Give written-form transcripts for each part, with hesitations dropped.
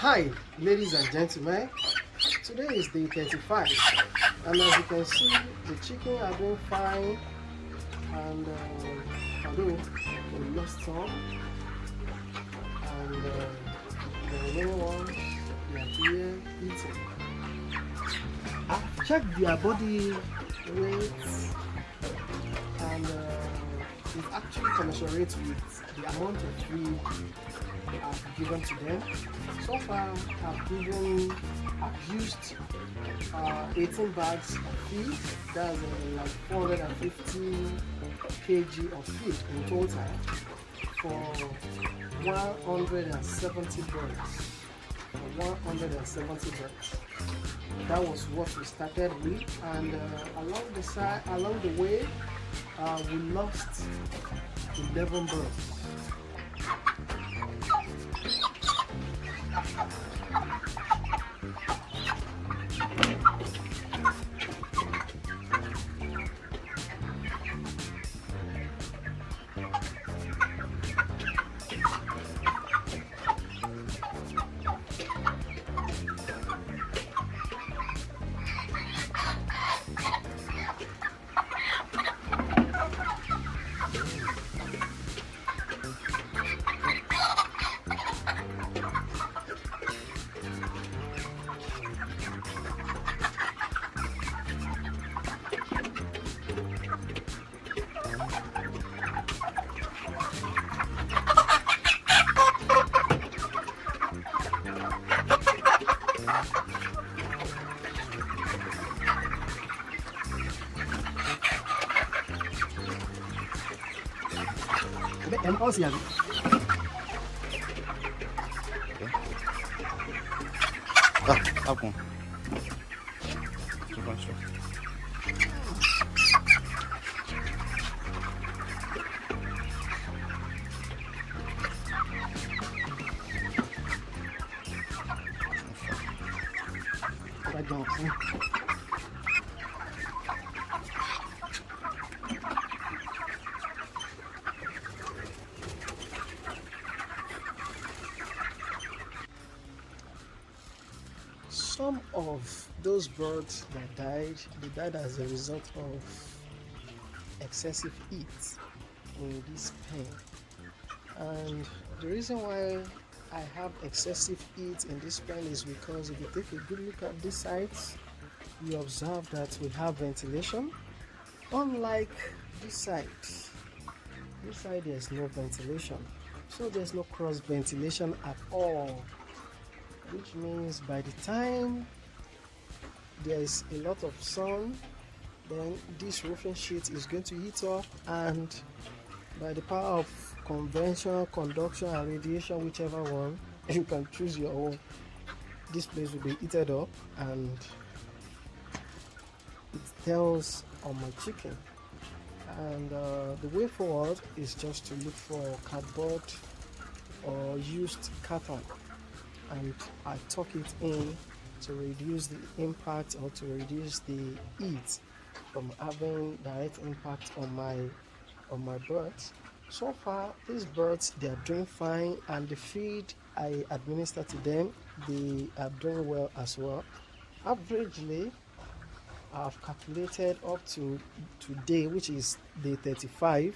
Hi, ladies and gentlemen. Today is day 35, and as you can see, the chicken are doing fine. And although we lost some, and the remaining ones they are here eating. I've checked their body weights, and it actually commensurates with the amount of feed I've given to them. So far, I've used 18 bags of feed. That's like 450 kg of feed in total for 170 birds. For 170 birds. That was what we started with, and along the way, we lost 11 birds. Tá bom. Some of those birds that died, they died as a result of excessive heat in this pen. And the reason why I have excessive heat in this pen is because if you take a good look at this side, you observe that we have ventilation. Unlike this side there's no ventilation. So there's no cross ventilation at all, which means by the time there is a lot of sun, then this roofing sheet is going to heat up, and by the power of convention, conduction and radiation, whichever one you can choose your own, this place will be heated up and it tells on my chicken. And the way forward is just to look for cardboard or used carton, and I tuck it in to reduce the impact or to reduce the heat from having direct impact on my birds. So far, these birds, they are doing fine, and the feed I administer to them, they are doing well as well. Averagely, I've calculated up to today, which is day 35.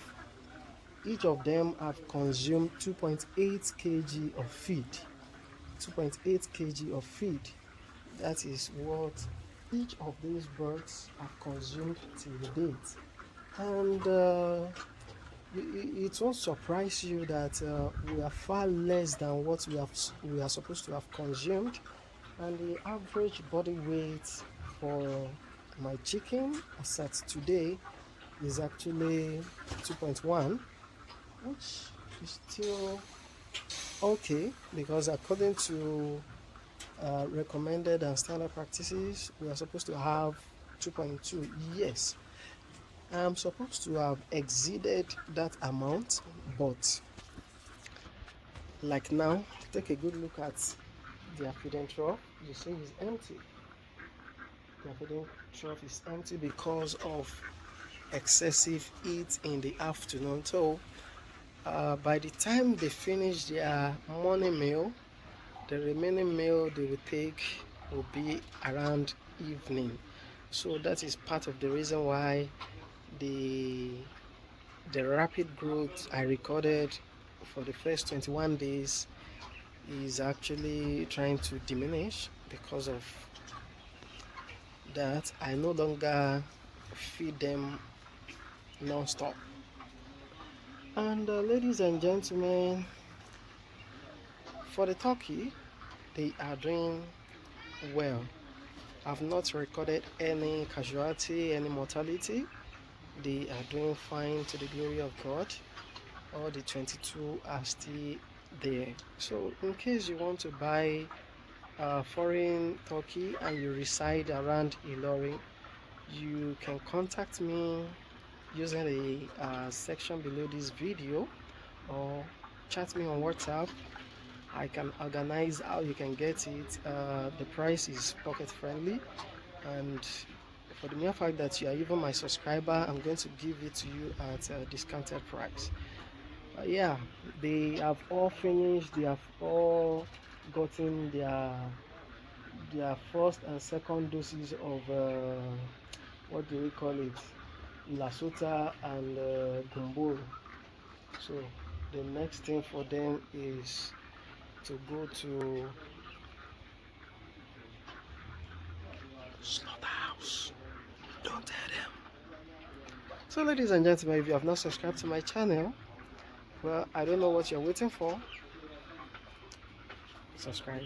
Each of them have consumed 2.8 kg of feed. 2.8 kg of feed. That is what each of these birds have consumed till date. And it won't surprise you that we are far less than what we are supposed to have consumed. And the average body weight for my chicken as at today is actually 2.1, which is still okay, because according to recommended and standard practices, we are supposed to have 2.2. Yes, I'm supposed to have exceeded that amount, but like now, take a good look at their feeding trough. You see it's empty. Their feeding trough is empty because of excessive heat in the afternoon. So by the time they finish their morning meal, The remaining meal they will take will be around evening. So that is part of the reason why the rapid growth I recorded for the first 21 days is actually trying to diminish. Because of that, I no longer feed them non-stop. And ladies and gentlemen, for the turkey, they are doing well. I've not recorded any casualty, any mortality. They are doing fine, to the glory of God. All the 22 are still there. So in case you want to buy a foreign turkey and you reside around Ilorin, you can contact me using the section below this video, or chat me on WhatsApp. I can organize how you can get it. The price is pocket friendly, and for the mere fact that you are even my subscriber, I'm going to give it to you at a discounted price. Yeah, they have all finished. They have all gotten their first and second doses of what do we call it, Lasota and Gumboro. So the next thing for them is to go to slaughterhouse. Don't tell them. So ladies and gentlemen, if you have not subscribed to my channel, well, I don't know what you're waiting for. Subscribe.